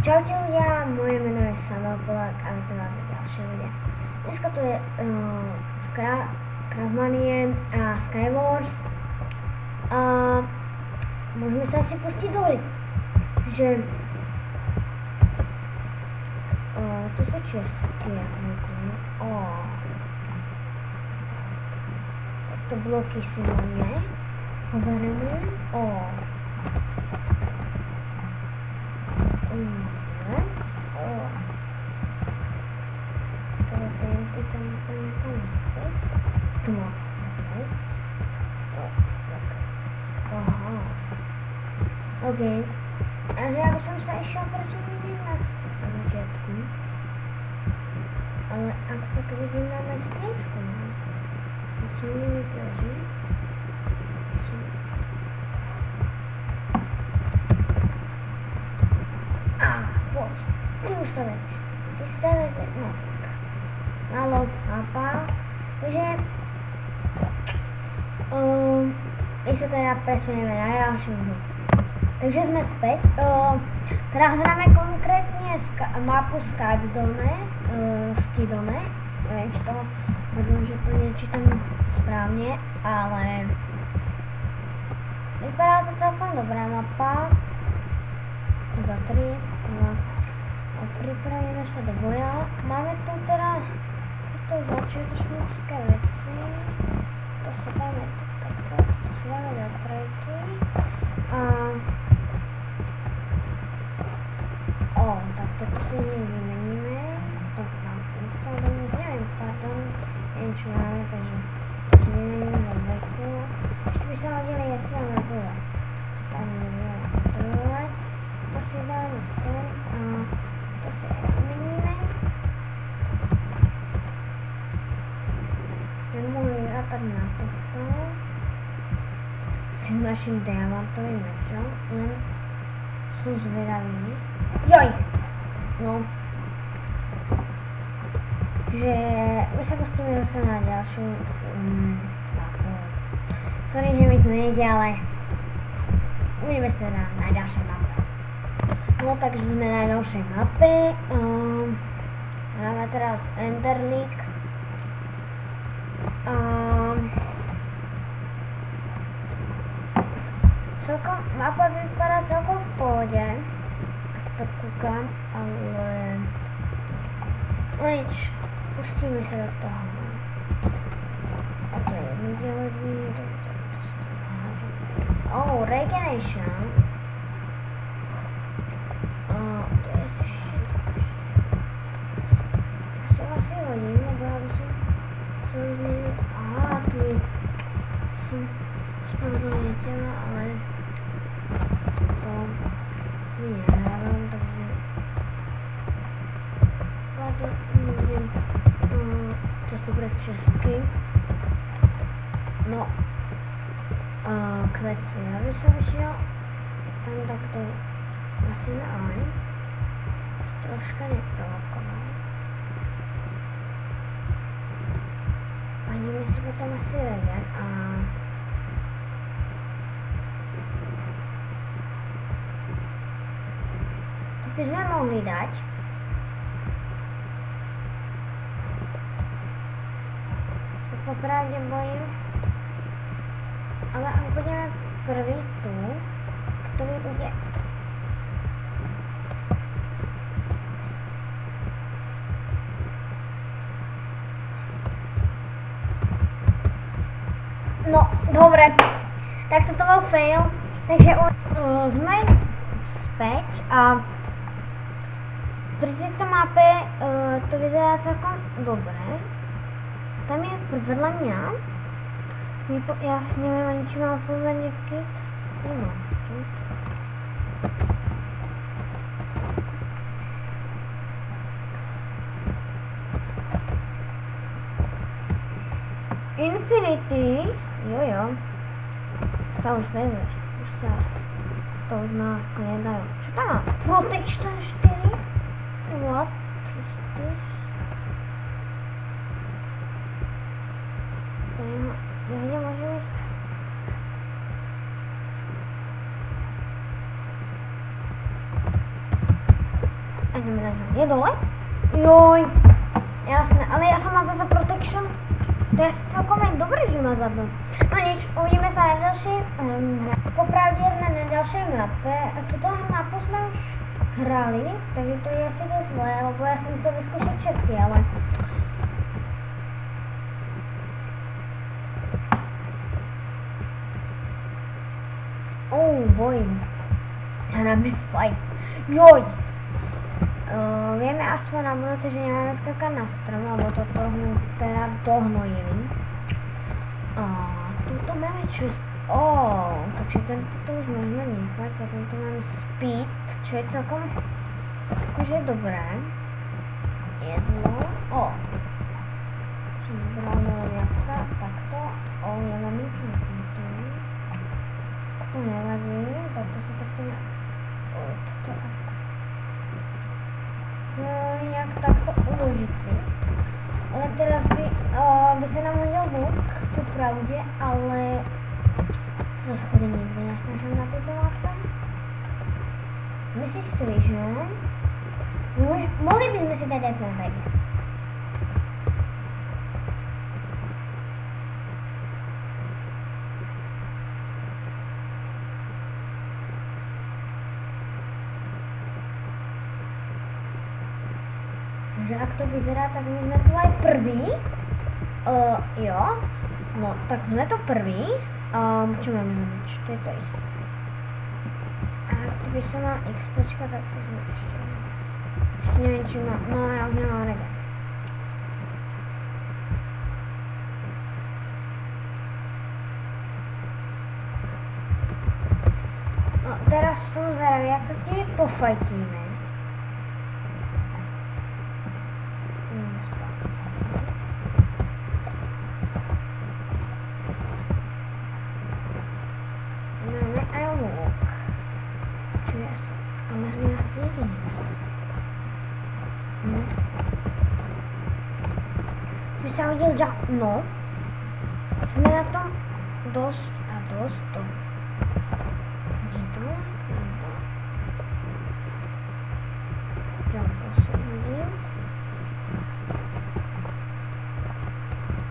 Čaute ľudia, moje meno je Samuel Polák a vítam vás na ďalšie videa. Dneska tu je Craftmanie a Skywars a môžeme sa asi pustiť do hry. Takže tu sú čestky, to bloky si máme, pobereme, OK. A ja by som sa išiel proti vidím na začiatku. Ale ak sa to vidím na mestečku, to mi vytvoří. Poď. Ty už sa vec. No. Malo, chápal. Takže my sa teda presuneme na ďalšiu hru. Takže sme späť. Teraz hráme konkrétne mapu Skydome. Neviem, či to možno, že to nečítam správne, ale vypadá to celkom dobrá mapa. Za 3, a pripravíme sa do boja. Máme tu teraz tieto začiatočnícke veci. To sa dáme takto, to sa dáme do trojky. Tak toto si nevymeníme. To tam instalujem, neviem, čo máme, takže to si vymeníme do dvojku. Ešte by sa hodili, ja si dáme bojať. Tam nebudeme kontrolovať. To si dáme sem a to si aj vymeníme. Ten môj rátať na tohto. S našim diamantovým mečom, len sú zvedaví. Joj! No. Že my sa pustíme zase na ďalšiu mapu. Sorry, že mi to nejde, ale budeme sa na ďalšej mape. No takže sme na ďalšej mape. Máme teraz Enderlink. Mapa vypadá celkom v pohode. Tak kúkam, ale nič, pustíme sa do toho. A to je nedelení, Regeneration. To je to asi hodím, lebo ja by som to vyzmenil. Tu je spravodlenie tela, ale to nehrávam, takže to neviem, čo sú pre česky. No, kvety, ja by som išiel tam takto asi na aj, troška neprovokoval. A ideme si potom asi regen a by sme mohli dať. Sa popravde bojím. Ale ak budeme prvý tu, to mi bude. No, dobre. Tak to bol fail. Takže sme späť a pri tejto mape to vyzerá celkom dobre. Tam je vedľa mňa. Ja neviem ani, či mám pozvanie kit. Nemám kit. Infinity. Jojo. Sa už vezeš. Už sa to už ma nedajú. Čo tam mám? Protection 4? What is this? Ja nemôžem ísť. Ideme je dole? Joj. Jasné, ale ja som mal za protection. To je celkom aj dobré, že má zadnú. No nič, uvidíme sa na ďalšej. Popravde sme na ďalšej mape. A túto mapu sme už hrali, takže to je asi dosť zlé, lebo ja som chcel vyskúšať všetky, ale... Oh, bojím. Hráme fight. Joj! Vieme aspoň na budúce, že nemáme skakať na strom, lebo to dohnojili. Tuto máme čist... takže tento už môžeme nechať, a tento máme speed, čo je celkom akože dobré. Jedno, si vybralo viacka, takto, ja mám nič na týmto. To nevadí, takto sa takto na... toto nejak takto uložiť si. Ale teraz by sa nám hodil luk, to pravde, ale to schody nikdy nesnažím na tejto mape. Myslím si, že mohli by sme si dať aj perfekt. Že ak to vyzerá, tak my sme tu aj prví. Jo. No, tak sme to prví. Čo máme robiť? To je to isté. A ak by som mal XPčka, tak to sme ešte neviem, či mám. No, ja už nemám rega. No, teraz som zvedavý, jak sa s nimi pofajtíme. No, sme na tom dosť a dosť to.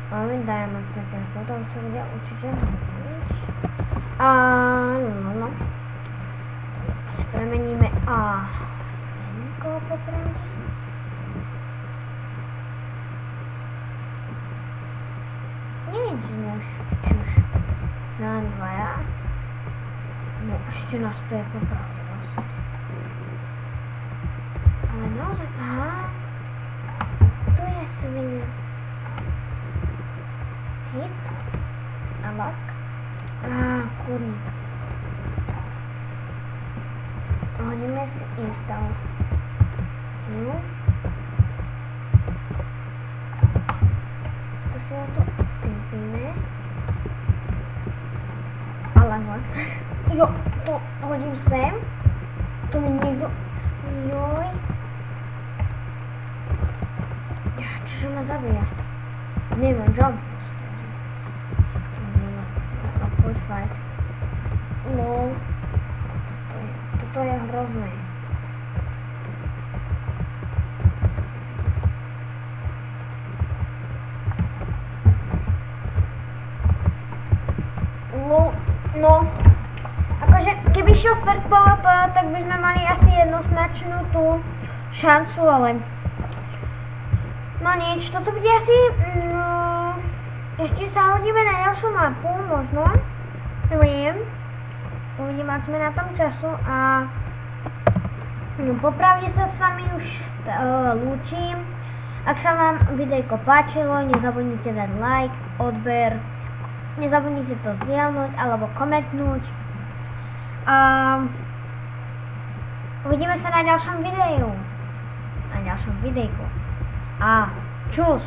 Máme diamond second, potom sa bude určite hovoriť. No. Premeníme nikoho popravde. Neviem, či sme už na dvaja. No, ešte nás to je popravde vlastne. Ale naozaj, tu je svinia. Hit a lock. Kurník. Hodíme si install. No. To si na to stimpíme. Ale jo, to hodím sem. To mi niekto... Joj. Čože ma zabíja? Neviem, job. Fight. No, toto je hrozné. No, akože keby šiel first PvP, tak by sme mali asi jednoznačnú tú šancu, ale no nič, toto bude asi ešte sa hodíme na ďalšiu mapu, možno. Uvidím, ak sme na tom času a popravde sa s vami už lúčim. Ak sa vám videjko páčilo, nezabudnite dať like, odber, nezabudnite to zdieľnuť alebo komentnúť. Uvidíme sa na ďalšom videu. Na ďalšom videjku. Čus!